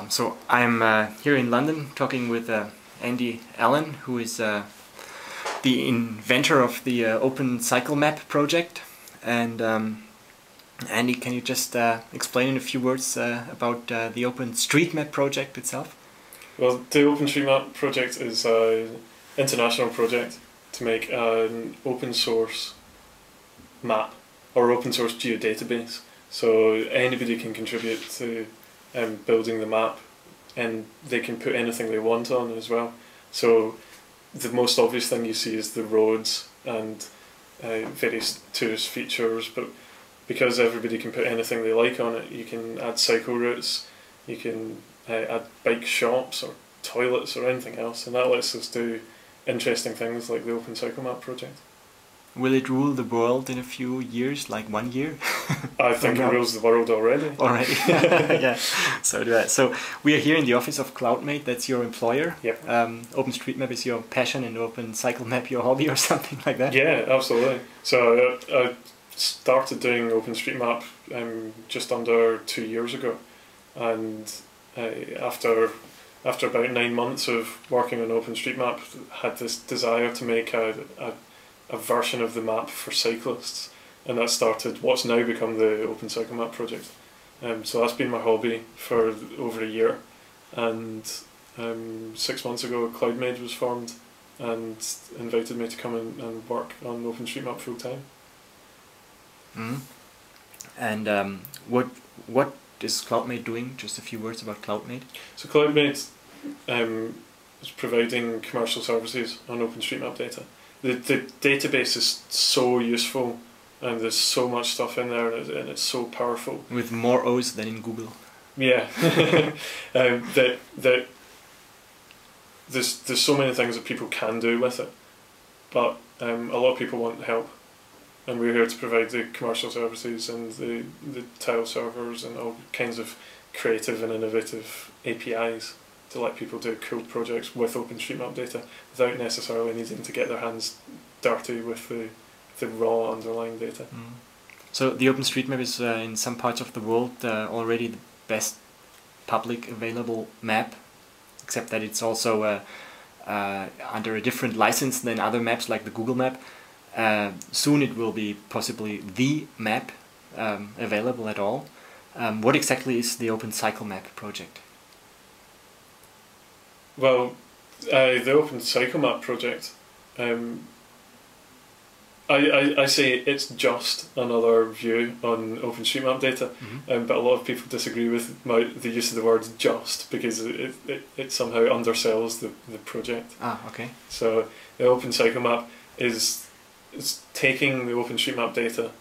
So I'm here in London talking with Andy Allan, who is the inventor of the Opencyclemap-Projekt. And Andy, can you just explain in a few words about the Openstreetmap-Projekt itself? Well, the Openstreetmap-Projekt is an international project to make an open source map or open source geodatabase. So anybody can contribute to building the map, and they can put anything they want on as well. So the most obvious thing you see is the roads and various tourist features, but because everybody can put anything they like on it, you can add cycle routes, you can add bike shops or toilets or anything else, and that lets us do interesting things like the Opencyclemap-Projekt. Will it rule the world in a few years, like 1 year? I think it rules the world already. Already, yeah. So do I. So we are here in the office of Cloudmade. That's your employer. Yep. OpenStreetMap is your passion, and OpenCycleMap your hobby, or something like that. Yeah, absolutely. So I started doing OpenStreetMap just under 2 years ago, and after about 9 months of working on OpenStreetMap, had this desire to make a version of the map for cyclists, and that started what's now become the Opencyclemap-Projekt. So that's been my hobby for over a year, and 6 months ago Cloudmade was formed and invited me to come and work on OpenStreetMap full time. Mm-hmm. And what is Cloudmade doing? Just a few words about Cloudmade. So Cloudmade is providing commercial services on OpenStreetMap data. The database is so useful, and there's so much stuff in there, and it's so powerful. With more O's than in Google. Yeah, there's so many things that people can do with it, but a lot of people want help, and we're here to provide the commercial services and the tile servers and all kinds of creative and innovative APIs to let people do cool projects with OpenStreetMap data without necessarily needing to get their hands dirty with the raw underlying data. Mm. So the OpenStreetMap is in some parts of the world already the best public available map, except that it's also under a different license than other maps like the Google map. Soon it will be possibly the map available at all. What exactly is the Opencyclemap-Projekt? Well, the Opencyclemap-Projekt, I say it's just another view on OpenStreetMap data, but a lot of people disagree with the use of the word just, because it somehow undersells the project. Ah, okay. So the Opencyclemap is taking the OpenStreetMap data,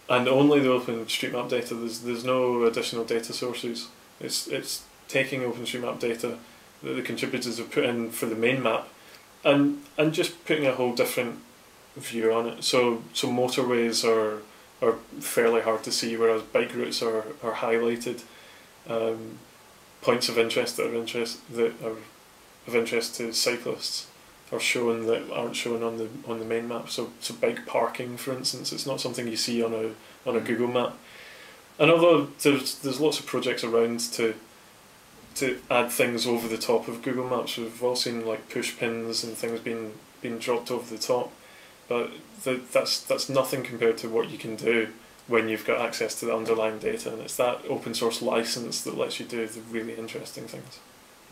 and only the OpenStreetMap data. There's no additional data sources. It's taking OpenStreetMap data that the contributors have put in for the main map, and just putting a whole different view on it. So motorways are fairly hard to see, whereas bike routes are highlighted. Points of interest that are of interest to cyclists are shown that aren't shown on the main map. So bike parking, for instance, it's not something you see on a Google map. And although there's lots of projects around to add things over the top of Google Maps, we've all seen like push pins and things being dropped over the top, but that's nothing compared to what you can do when you've got access to the underlying data, and it's that open source license that lets you do the really interesting things.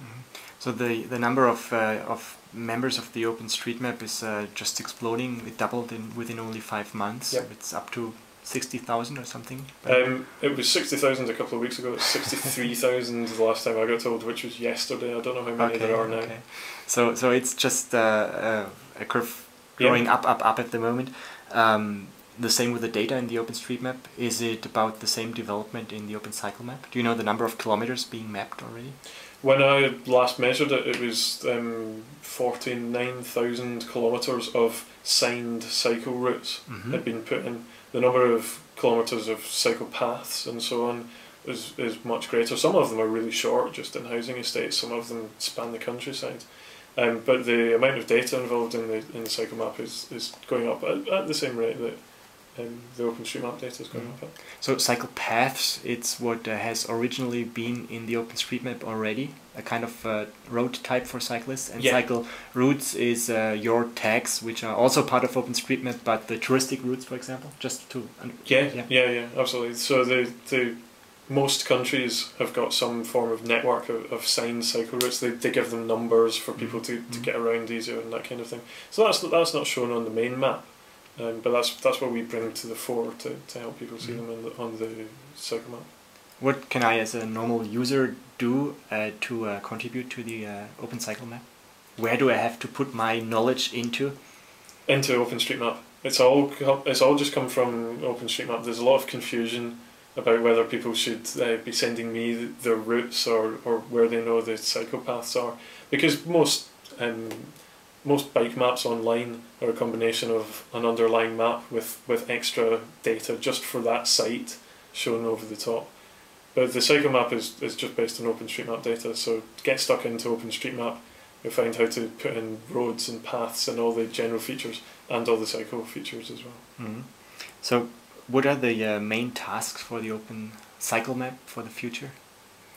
Mm-hmm. So the number of members of the OpenStreetMap is just exploding. It doubled within only 5 months. Yep. It's up to 60,000 or something? It was 60,000 a couple of weeks ago. It's 63,000 the last time I got told, which was yesterday. I don't know how many there are now. Okay. So it's just a curve going up at the moment. The same with the data in the OpenStreetMap. Is it about the same development in the OpenCycleMap? Do you know the number of kilometers being mapped already? When I last measured it, it was 49,000 kilometers of signed cycle routes had been put in. The number of kilometers of cycle paths and so on is much greater. Some of them are really short, just in housing estates. Some of them span the countryside. But the amount of data involved in the cycle map is going up at the same rate that the OpenStreetMap data is going up at. So cycle paths, it's what has originally been in the OpenStreetMap already, a kind of road type for cyclists, and cycle routes is your tags, which are also part of OpenStreetMap, but the touristic routes, for example, just to... Yeah, absolutely. So the most countries have got some form of network of signed cycle routes. They give them numbers for people to get around easier and that kind of thing. So that's not shown on the main map. But that's what we bring to the fore to help people see them on the cycle map. What can I, as a normal user, do to contribute to the Open Cycle Map? Where do I have to put my knowledge into? Into OpenStreetMap. It's all just come from OpenStreetMap. There's a lot of confusion about whether people should be sending me their routes or where they know the cycle paths are, because most bike maps online are a combination of an underlying map with extra data just for that site shown over the top. But the cycle map is just based on OpenStreetMap data, so get stuck into OpenStreetMap, you'll find how to put in roads and paths and all the general features and all the cycle features as well. So what are the main tasks for the Open Cycle Map for the future?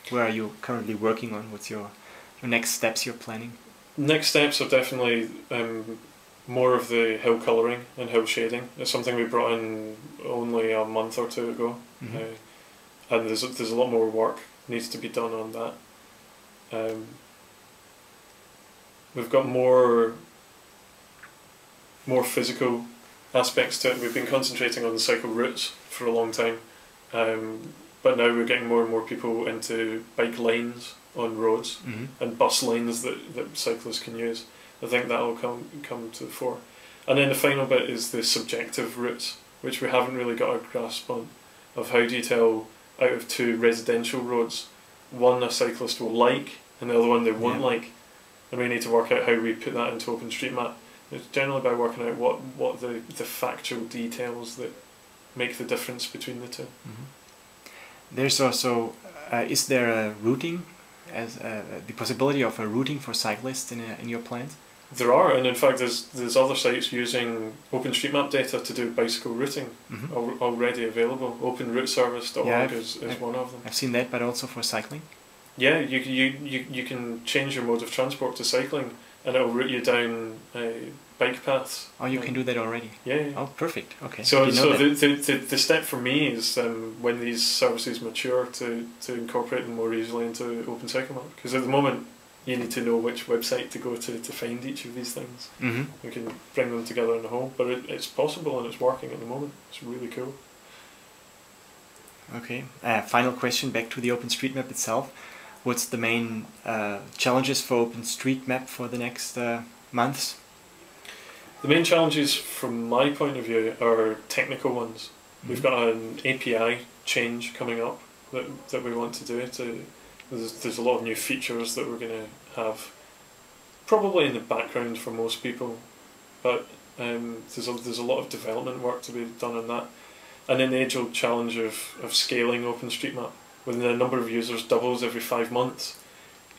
Where are you currently working on? What's your next steps you're planning? Next steps are definitely more of the hill colouring and hill shading. It's something we brought in only a month or two ago, and there's a lot more work needs to be done on that. We've got more physical aspects to it. We've been concentrating on the cycle routes for a long time, but now we're getting more and more people into bike lanes on roads and bus lanes that cyclists can use. I think that will come to the fore. And then the final bit is the subjective routes, which we haven't really got a grasp on, of how do you tell out of two residential roads, one a cyclist will like and the other one they won't like, and we need to work out how we put that into OpenStreetMap. It's generally by working out what the factual details that make the difference between the two. There's also, is there a routing, as the possibility of a routing for cyclists in your plans? There are, and in fact there's other sites using OpenStreetMap data to do bicycle routing already available. OpenRouteService.org is one of them. I've seen that, but also for cycling? Yeah, you can change your mode of transport to cycling and it'll route you down bike paths. Oh, you can do that already? Yeah. Oh, perfect. Okay. So the step for me is when these services mature to incorporate them more easily into OpenCycleMap, because at the moment you need to know which website to go to find each of these things. We can bring them together in a whole, but it's possible and it's working at the moment. It's really cool. Okay. Final question, back to the OpenStreetMap itself. What's the main challenges for OpenStreetMap for the next months? The main challenges from my point of view are technical ones. We've got an API change coming up that we want to do. There's a lot of new features that we're going to have, probably in the background for most people, but there's a lot of development work to be done on that. And then the age-old challenge of scaling OpenStreetMap. When the number of users doubles every 5 months,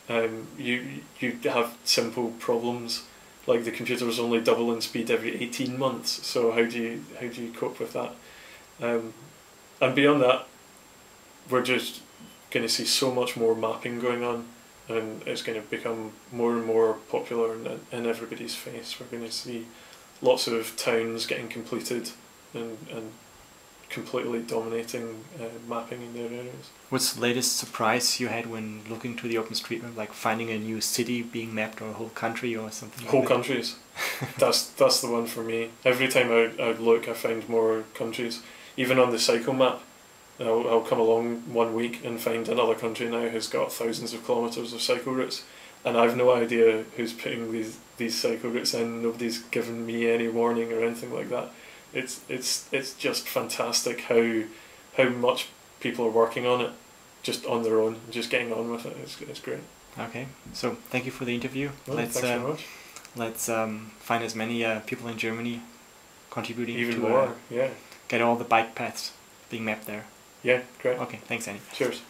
you have simple problems, like the computers only double in speed every 18 months. So how do you cope with that? And beyond that, we're just going to see so much more mapping going on, and it's going to become more and more popular in everybody's face. We're going to see lots of towns getting completed and completely dominating mapping in their areas. What's the latest surprise you had when looking to the OpenStreetMap, like finding a new city being mapped or a whole country or something? Whole countries. That's the one for me. Every time I look, I find more countries. Even on the cycle map, I'll come along 1 week and find another country now who's got thousands of kilometres of cycle routes, and I've no idea who's putting these cycle routes in. Nobody's given me any warning or anything like that. It's just fantastic how much people are working on it, just on their own, just getting on with it. It's great. Okay, so thank you for the interview. Thanks very much. Let's find as many people in Germany contributing Even to more. get all the bike paths being mapped there. Yeah, great. Okay, thanks, Andy. Cheers.